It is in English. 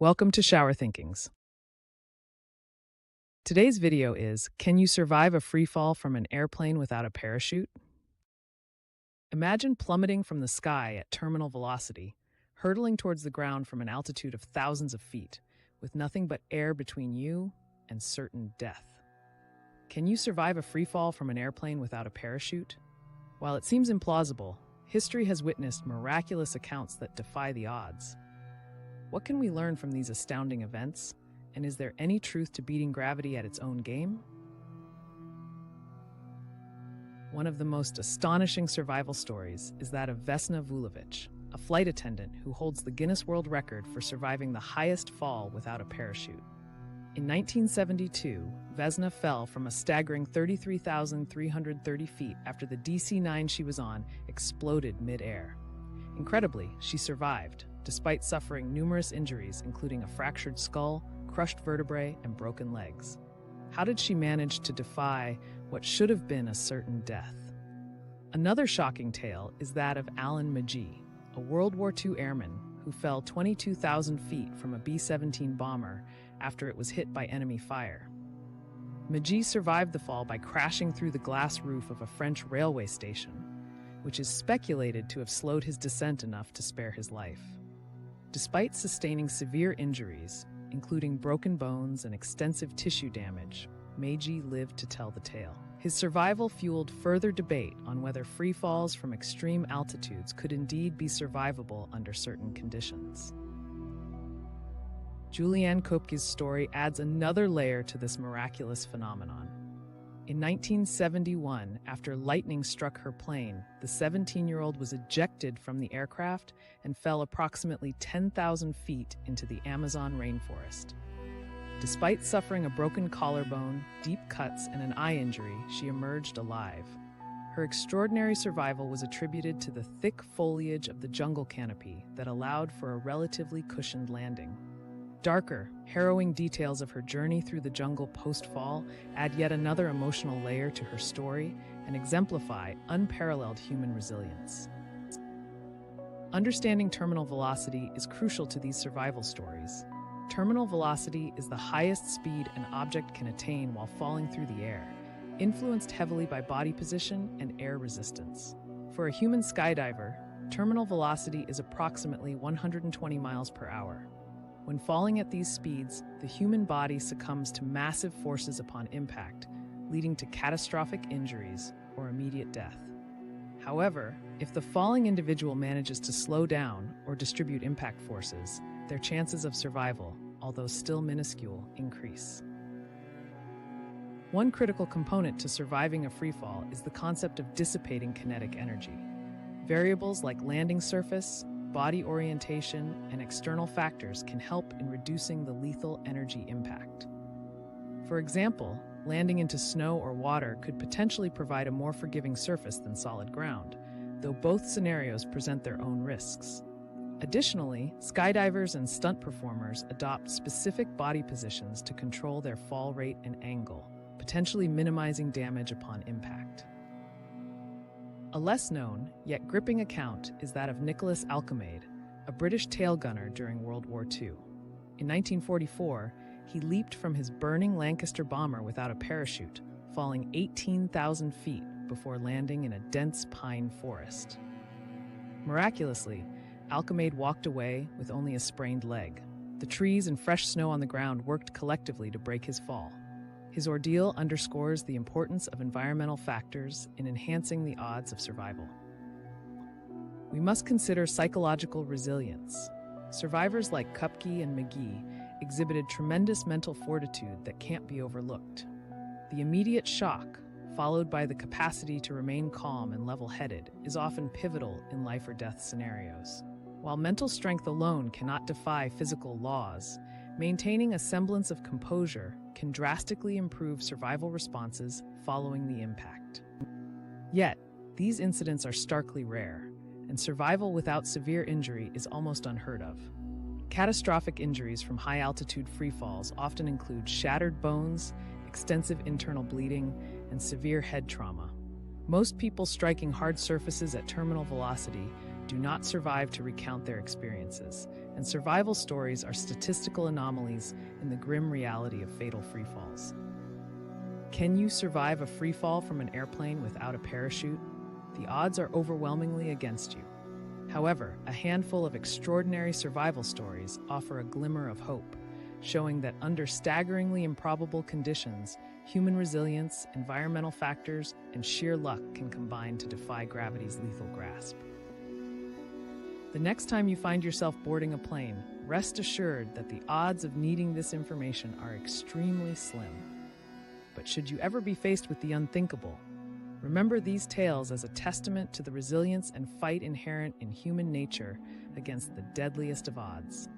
Welcome to ShowerThinkings. Today's video is, can you survive a free fall from an airplane without a parachute? Imagine plummeting from the sky at terminal velocity, hurtling towards the ground from an altitude of thousands of feet, with nothing but air between you and certain death. Can you survive a free fall from an airplane without a parachute? While it seems implausible, history has witnessed miraculous accounts that defy the odds. What can we learn from these astounding events? And is there any truth to beating gravity at its own game? One of the most astonishing survival stories is that of Vesna Vulovic, a flight attendant who holds the Guinness World Record for surviving the highest fall without a parachute. In 1972, Vesna fell from a staggering 33,330 feet after the DC-9 she was on exploded mid-air. Incredibly, she survived, despite suffering numerous injuries, including a fractured skull, crushed vertebrae, and broken legs. How did she manage to defy what should have been a certain death? Another shocking tale is that of Alan Magee, a World War II airman who fell 22,000 feet from a B-17 bomber after it was hit by enemy fire. Magee survived the fall by crashing through the glass roof of a French railway station, which is speculated to have slowed his descent enough to spare his life. Despite sustaining severe injuries, including broken bones and extensive tissue damage, Magee lived to tell the tale. His survival fueled further debate on whether free falls from extreme altitudes could indeed be survivable under certain conditions. Julianne Koepke's story adds another layer to this miraculous phenomenon. In 1971, after lightning struck her plane, the 17-year-old was ejected from the aircraft and fell approximately 10,000 feet into the Amazon rainforest. Despite suffering a broken collarbone, deep cuts, and an eye injury, she emerged alive. Her extraordinary survival was attributed to the thick foliage of the jungle canopy that allowed for a relatively cushioned landing. Darker, harrowing details of her journey through the jungle post-fall add yet another emotional layer to her story and exemplify unparalleled human resilience. Understanding terminal velocity is crucial to these survival stories. Terminal velocity is the highest speed an object can attain while falling through the air, influenced heavily by body position and air resistance. For a human skydiver, terminal velocity is approximately 120 miles per hour. When falling at these speeds, the human body succumbs to massive forces upon impact, leading to catastrophic injuries or immediate death. However, if the falling individual manages to slow down or distribute impact forces, their chances of survival, although still minuscule, increase. One critical component to surviving a freefall is the concept of dissipating kinetic energy. Variables like landing surface, body orientation, and external factors can help in reducing the lethal energy impact. For example, landing into snow or water could potentially provide a more forgiving surface than solid ground, though both scenarios present their own risks. Additionally, skydivers and stunt performers adopt specific body positions to control their fall rate and angle, potentially minimizing damage upon impact. A less known, yet gripping account is that of Nicholas Alcomade, a British tail gunner during World War II. In 1944, he leaped from his burning Lancaster bomber without a parachute, falling 18,000 feet before landing in a dense pine forest. Miraculously, Alcomade walked away with only a sprained leg. The trees and fresh snow on the ground worked collectively to break his fall. His ordeal underscores the importance of environmental factors in enhancing the odds of survival. We must consider psychological resilience. Survivors like Koepke and Magee exhibited tremendous mental fortitude that can't be overlooked. The immediate shock, followed by the capacity to remain calm and level-headed, is often pivotal in life or death scenarios. While mental strength alone cannot defy physical laws, maintaining a semblance of composure can drastically improve survival responses following the impact. Yet, these incidents are starkly rare, and survival without severe injury is almost unheard of. Catastrophic injuries from high-altitude freefalls often include shattered bones, extensive internal bleeding, and severe head trauma. Most people striking hard surfaces at terminal velocity do not survive to recount their experiences, and survival stories are statistical anomalies in the grim reality of fatal freefalls. Can you survive a freefall from an airplane without a parachute? The odds are overwhelmingly against you. However, a handful of extraordinary survival stories offer a glimmer of hope, showing that under staggeringly improbable conditions, human resilience, environmental factors, and sheer luck can combine to defy gravity's lethal grasp. The next time you find yourself boarding a plane, rest assured that the odds of needing this information are extremely slim. But should you ever be faced with the unthinkable, remember these tales as a testament to the resilience and fight inherent in human nature against the deadliest of odds.